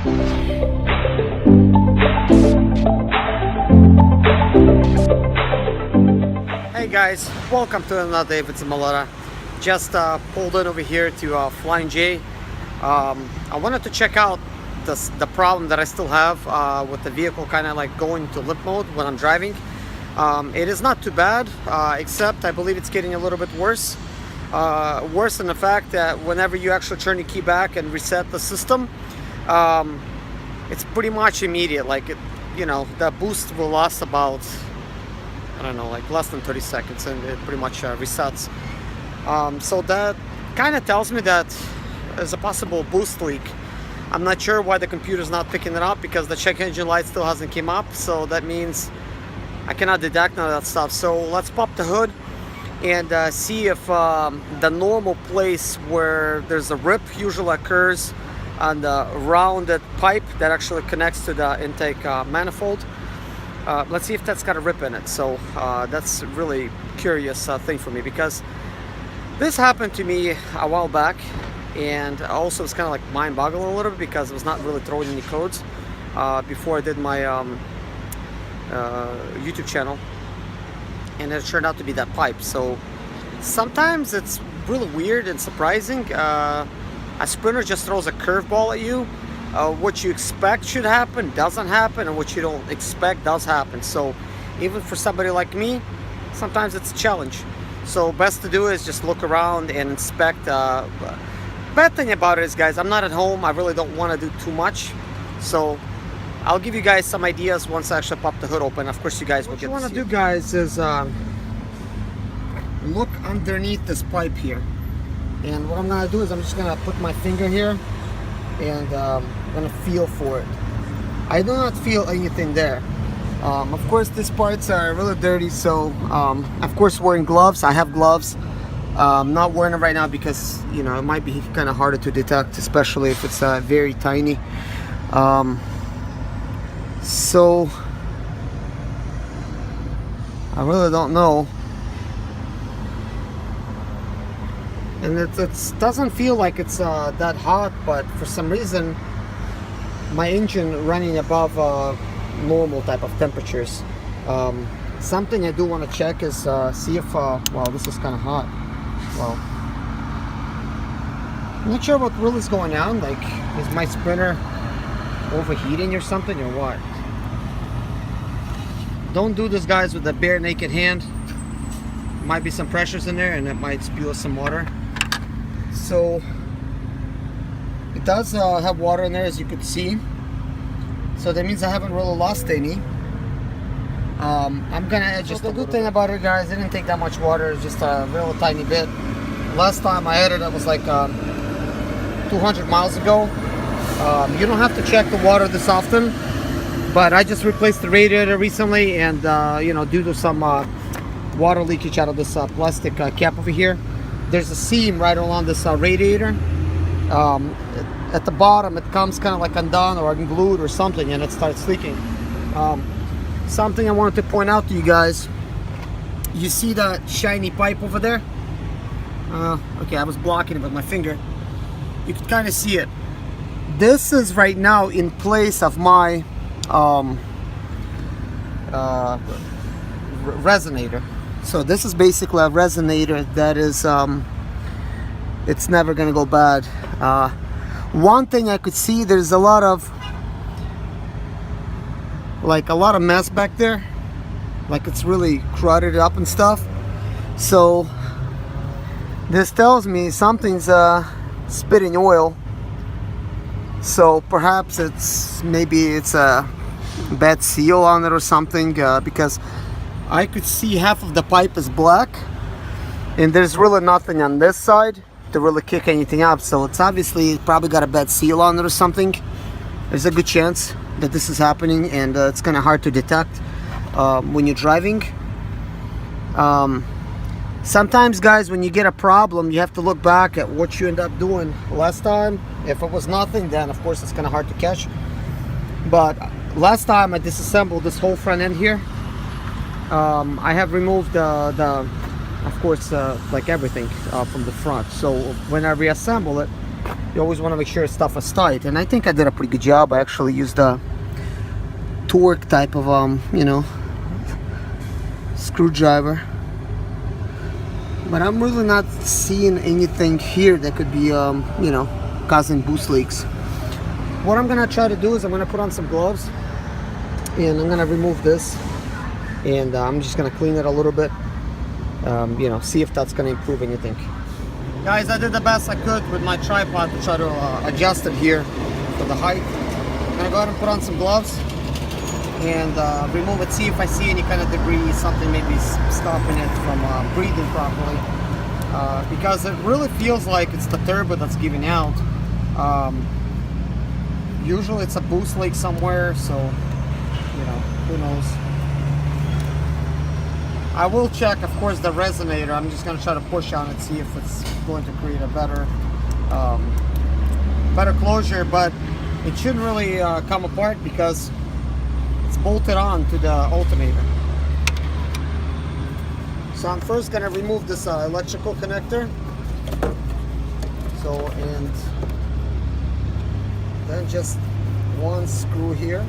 Hey guys, welcome to another day with ZIMALETA. Just pulled in over here to Flying J. I wanted to check out the problem that I still have with the vehicle kind of like going to limp mode when I'm driving. It is not too bad, except I believe it's getting a little bit worse. Worse in the fact that whenever you actually turn the key back and reset the system, it's pretty much immediate. Like the boost will last about, I don't know, like less than 30 seconds, and it pretty much resets. So that kind of tells me that there's a possible boost leak. I'm not sure why the computer's not picking it up, because the check engine light still hasn't came up, so that means I cannot detect none of that stuff. So let's pop the hood and see if the normal place where there's a rip usually occurs on the rounded pipe that actually connects to the intake manifold. Let's see if that's got a rip in it. So that's a really curious thing for me, because this happened to me a while back, and also it's kind of like mind-boggling a little bit, because it was not really throwing any codes before I did my YouTube channel, and it turned out to be that pipe. So sometimes it's really weird and surprising. A Sprinter just throws a curveball at you. What you expect should happen doesn't happen, and what you don't expect does happen. So even for somebody like me, sometimes it's a challenge. So best to do is just look around and inspect. Bad thing about it is, guys, I'm not at home. I really don't want to do too much, so I'll give you guys some ideas once I actually pop the hood open. Of course, you guys will get to see. What you want to do, guys, is look underneath this pipe here. And what I'm going to do is I'm just going to put my finger here, and I'm going to feel for it. I do not feel anything there. Of course, these parts are really dirty, so of course wearing gloves. I have gloves. I'm not wearing it right now because it might be kind of harder to detect, especially if it's very tiny. So I really don't know, and it doesn't feel like it's that hot, but for some reason my engine running above normal type of temperatures. Something I do want to check is see if wow, this is kind of hot. Well, I'm not sure what really is going on. Like, is my Sprinter overheating or something, or what? Don't do this, guys, with a bare naked hand. Might be some pressures in there, and it might spew some water. So it does have water in there, as you could see. So that means I haven't really lost any. I'm gonna add just the good thing about it, guys, it didn't take that much water. It's just a real tiny bit. Last time I added it was like 200 miles ago. You don't have to check the water this often, but I just replaced the radiator recently, and due to some water leakage out of this plastic cap over here, there's a seam right along this radiator. At the bottom it comes kind of like undone or unglued or something, and it starts leaking. Something I wanted to point out to you guys, you see that shiny pipe over there? Okay, I was blocking it with my finger. You can kind of see it. This is right now in place of my resonator. So this is basically a resonator that is it's never gonna go bad. One thing I could see, there's a lot of mess back there, like it's really crowded up and stuff. So this tells me something's spitting oil. So perhaps maybe it's a bad seal on it or something, because I could see half of the pipe is black, and there's really nothing on this side to really kick anything up. So it's obviously probably got a bad seal on it or something. There's a good chance that this is happening, and it's kind of hard to detect when you're driving. Sometimes, guys, when you get a problem, you have to look back at what you end up doing last time. If it was nothing, then of course it's kind of hard to catch. But last time I disassembled this whole front end here. I have removed of course, like everything from the front. So when I reassemble it, you always want to make sure stuff is tight, and I think I did a pretty good job. I actually used a torque type of you know, screwdriver, but I'm really not seeing anything here that could be you know, causing boost leaks. What I'm gonna try to do is I'm gonna put on some gloves and I'm gonna remove this, and I'm just gonna clean it a little bit, you know, see if that's gonna improve anything. Guys, I did the best I could with my tripod to try to adjust it here for the height. I'm gonna go ahead and put on some gloves and remove it, see if I see any kind of debris, something maybe stopping it from breathing properly, because it really feels like it's the turbo that's giving out. Usually it's a boost leak somewhere, so you know, who knows. I will check, of course, the resonator. I'm just going to try to push on it, see if it's going to create a better better closure, but it shouldn't really come apart because it's bolted on to the alternator. So I'm first going to remove this electrical connector. So, and then just one screw here.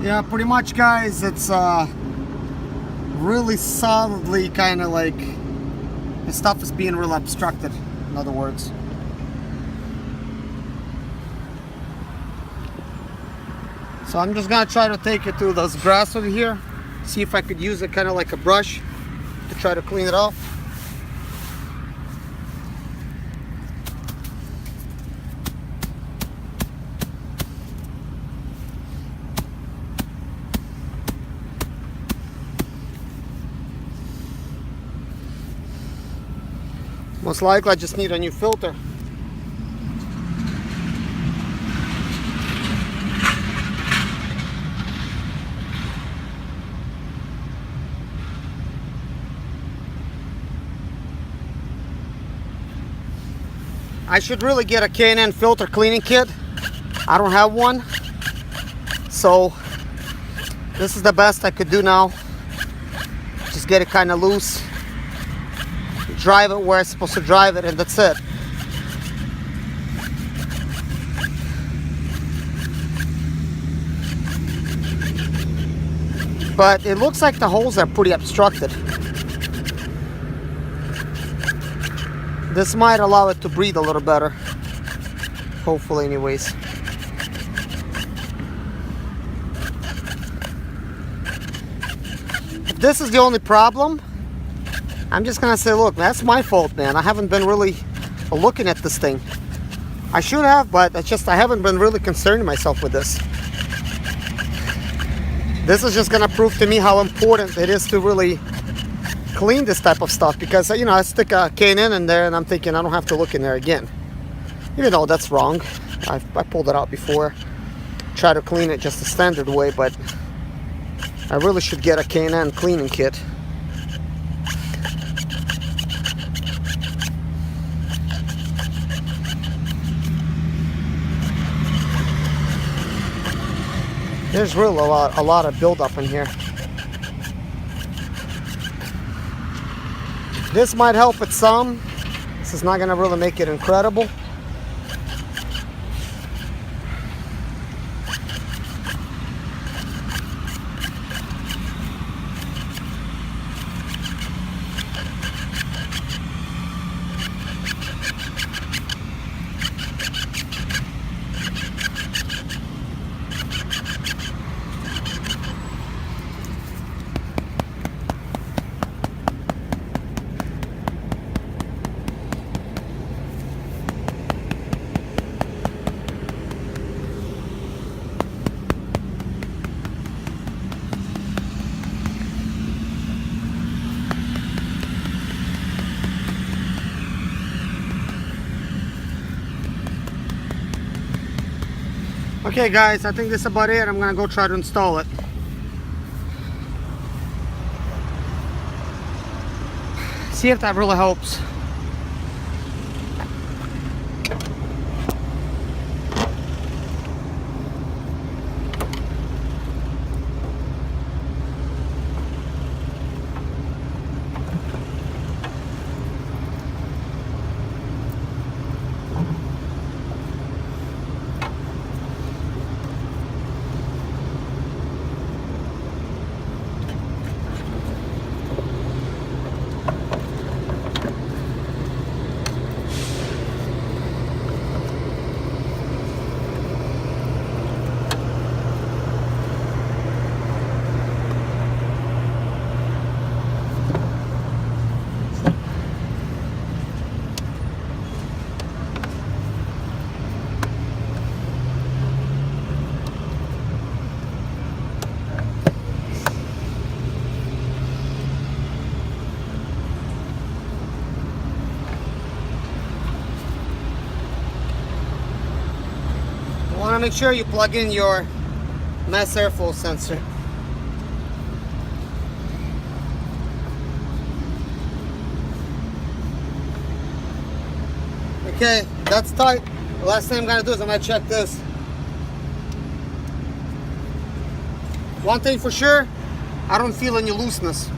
Yeah, pretty much, guys, it's really solidly kind of like the stuff is being real obstructed, in other words. So I'm just gonna try to take it to this grass over here, see if I could use it kind of like a brush to try to clean it off. Most likely I just need a new filter. I should really get a K&N filter cleaning kit. I don't have one. So this is the best I could do now. Just get it kind of loose. Drive it where it's supposed to drive it, and that's it. But it looks like the holes are pretty obstructed. This might allow it to breathe a little better. Hopefully, anyways. If this is the only problem, I'm just gonna say, look, that's my fault, man. I haven't been really looking at this thing. I should have, but it's just I haven't been really concerning myself with this. This is just gonna prove to me how important it is to really clean this type of stuff, because, you know, I stick a K&N in there and I'm thinking I don't have to look in there again. Even though that's wrong. I pulled it out before. Try to clean it just the standard way, but I really should get a K&N cleaning kit. There's really a lot of buildup in here. This might help it some. This is not going to really make it incredible. Okay guys, I think this is about it. I'm gonna go try to install it. See if that really helps. You want to make sure you plug in your mass airflow sensor. Okay, that's tight. The last thing I'm gonna do is I'm gonna check this. One thing for sure, I don't feel any looseness.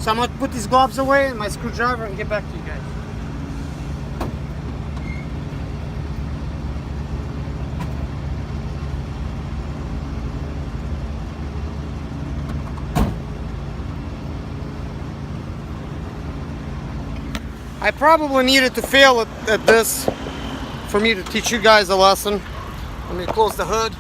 So I'm gonna put these gloves away and my screwdriver and get back to you guys. I probably needed to fail at this for me to teach you guys a lesson. Let me close the hood.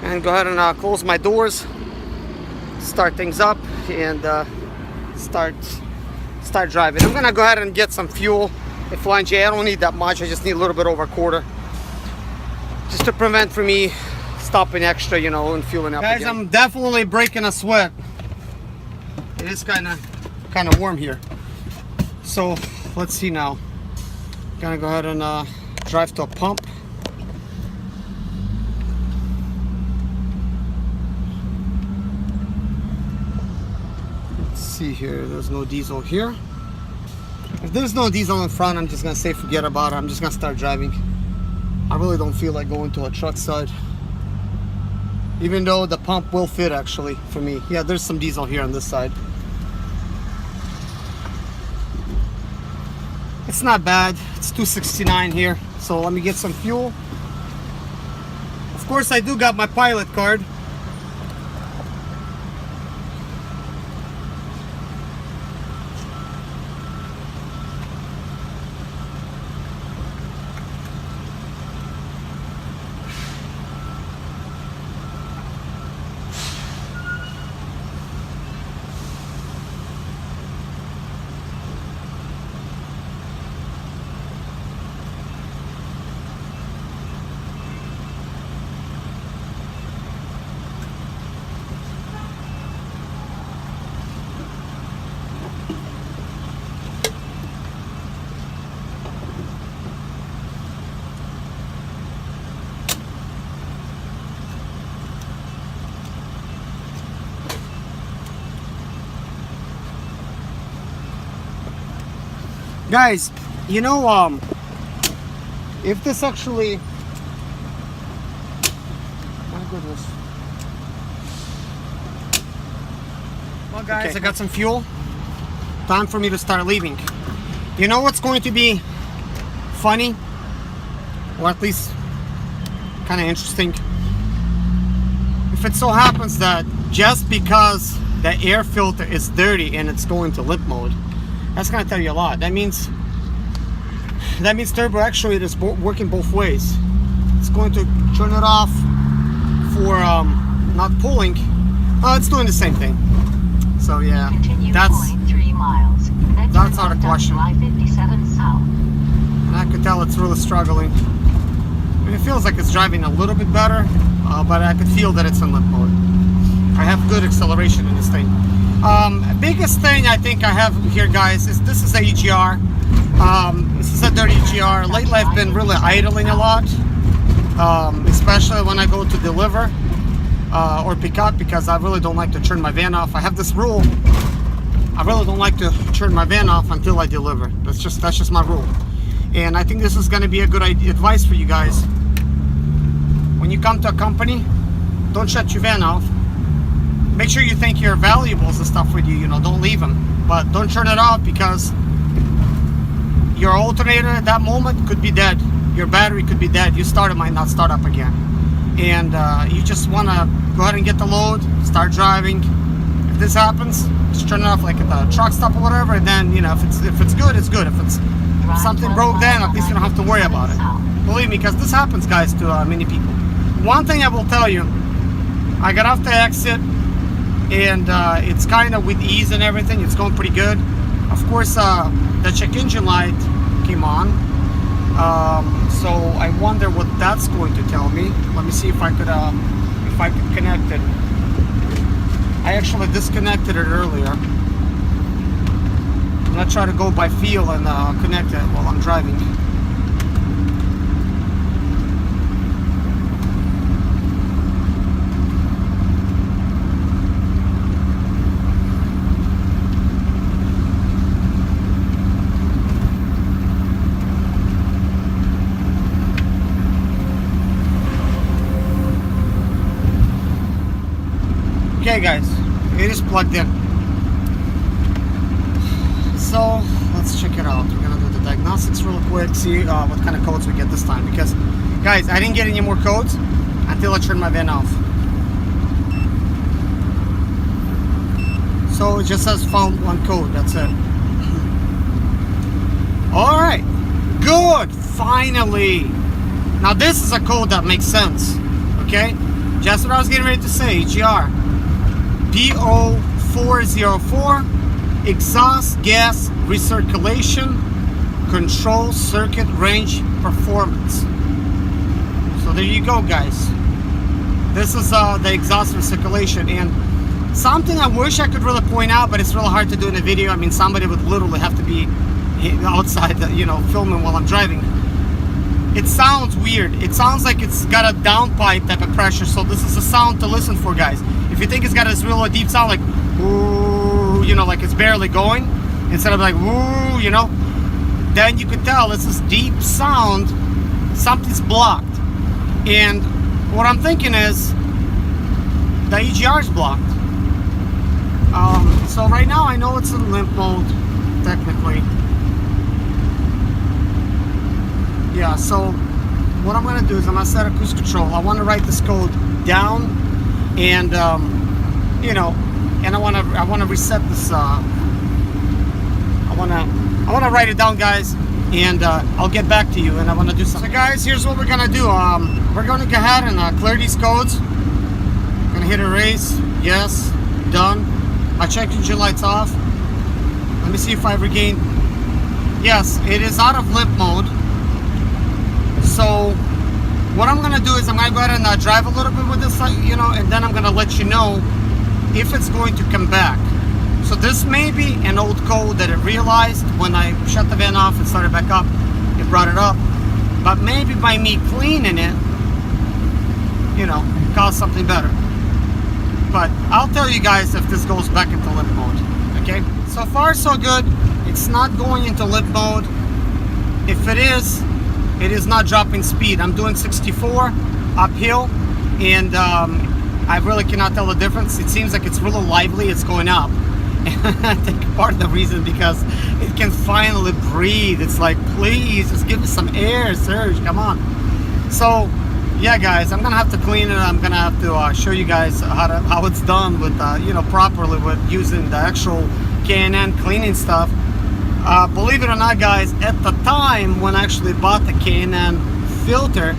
And go ahead and close my doors. Start things up and start driving. I'm gonna go ahead and get some fuel at Flying J. I don't need that much. I just need a little bit over a quarter, just to prevent for me stopping extra, you know, and fueling up. Guys, again. I'm definitely breaking a sweat. It is kind of warm here. So let's see now. Gonna go ahead and drive to a pump. Let's see here. There's no diesel here. If there's no diesel in front, I'm just gonna say forget about it. I'm just gonna start driving. I really don't feel like going to a truck side, even though the pump will fit actually for me. Yeah, there's some diesel here on this side. It's not bad. It's 269 here. So let me get some fuel. Of course, I do got my pilot card. Guys, you know, if this actually, my goodness. Well guys, okay. I got some fuel. Time for me to start leaving. You know what's going to be funny, or at least kind of interesting? If it so happens that just because the air filter is dirty and it's going to limp mode, that's gonna tell you a lot. That means turbo actuator is working both ways. It's going to turn it off for not pulling. Oh, it's doing the same thing. So yeah, that's out of question. And I could tell it's really struggling. I mean, it feels like it's driving a little bit better, but I could feel that it's in limp mode. I have good acceleration in this thing. Biggest thing I think I have here, guys, is this is a EGR. This is a dirty GR. Lately I've been really idling a lot, especially when I go to deliver or pick up, because I really don't like to turn my van off. I have this rule. I really don't like to turn my van off until I deliver. That's just my rule. And I think this is going to be a good advice for you guys. When you come to a company, don't shut your van off. Make sure you take your valuables and stuff with you. You know, don't leave them. But don't turn it off, because your alternator at that moment could be dead. Your battery could be dead. You start, it might not start up again. And you just want to go ahead and get the load, start driving. If this happens, just turn it off like at the truck stop or whatever. And then, you know, if it's good, it's good. If something broke, then at least you don't have to worry about it. Believe me, because this happens, guys, to many people. One thing I will tell you, I got off the exit, and it's kind of with ease and everything. It's going pretty good. Of course, the check engine light came on. So I wonder what that's going to tell me. Let me see if I could connect it. I actually disconnected it earlier. I'm gonna try to go by feel and connect it while I'm driving. Okay guys, it is plugged in. So let's check it out. We're gonna do the diagnostics real quick, see what kind of codes we get this time, because guys, I didn't get any more codes until I turned my van off. So it just says found one code, that's it. Alright, good, finally. Now this is a code that makes sense, okay? Just what I was getting ready to say, GR. PO404, exhaust gas recirculation control circuit range performance. So there you go, guys. This is the exhaust recirculation, and something I wish I could really point out, but it's really hard to do in a video. I mean, somebody would literally have to be outside, you know, filming while I'm driving. It sounds weird. It sounds like it's got a downpipe type of pressure, so this is a sound to listen for, guys. If you think it's got this real deep sound, like ooh, you know, like it's barely going, instead of like ooh, you know, then you could tell it's this deep sound, something's blocked. And what I'm thinking is the EGR is blocked. So right now I know it's in limp mode, technically. Yeah, so what I'm gonna do is I'm gonna set a cruise control. I want to write this code down, and you know, and I want to reset this. I want to write it down, guys, and I'll get back to you. And I want to do something. So, guys, here's what we're gonna do. We're gonna go ahead and clear these codes. Gonna hit erase. Yes, done. My check engine light's off. Let me see if I regain. Yes, it is out of limp mode. So what I'm gonna do is I'm gonna go ahead and drive a little bit with this, you know, and then I'm gonna let you know if it's going to come back. So this may be an old code that it realized when I shut the van off and started back up, it brought it up. But maybe by me cleaning it, you know, caused something better. But I'll tell you guys if this goes back into limp mode. Okay, so far so good. It's not going into limp mode. If it is not dropping speed. I'm doing 64 uphill, and I really cannot tell the difference. It seems like it's really lively. It's going up. And I think part of the reason because it can finally breathe. It's like, please, just give me some air, Serge, come on. So, yeah, guys, I'm gonna have to clean it. I'm gonna have to show you guys how it's done with, you know, properly with using the actual K&N cleaning stuff. Believe it or not, guys, at the time when I actually bought the K&N filter,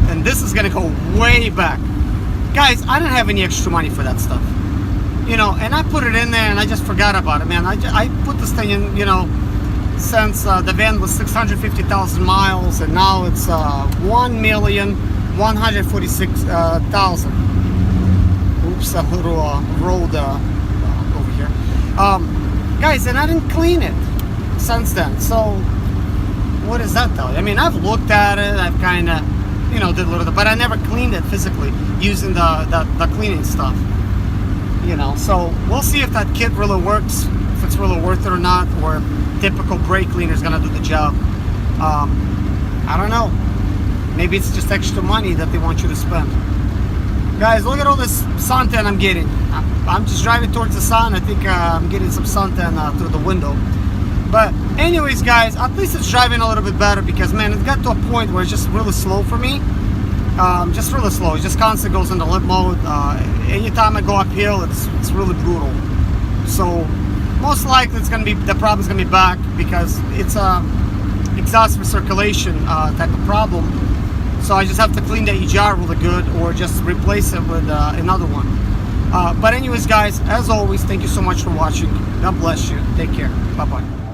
and this is gonna go way back, guys, I didn't have any extra money for that stuff, you know, and I put it in there and I just forgot about it, man. I put this thing in, you know, since the van was 650,000 miles, and now it's 1,146,000. Oops, a little road over here, guys, and I didn't clean it since then. So what does that tell you? I mean, I've looked at it, I've kind of, you know, did a little bit, but I never cleaned it physically using the cleaning stuff. You know, so we'll see if that kit really works, if it's really worth it or not, or typical brake cleaner is gonna do the job. I don't know. Maybe it's just extra money that they want you to spend. Guys, look at all this suntan I'm getting. I'm just driving towards the sun. I think I'm getting some suntan through the window. But anyways, guys, at least it's driving a little bit better because, man, it got to a point where it's just really slow for me. Just really slow. It just constantly goes into limp mode. Anytime I go uphill, it's really brutal. So most likely it's gonna be, the problem's gonna be back because it's exhaust recirculation type of problem. So I just have to clean the EGR really good or just replace it with another one. But anyways, guys, as always, thank you so much for watching. God bless you. Take care. Bye-bye.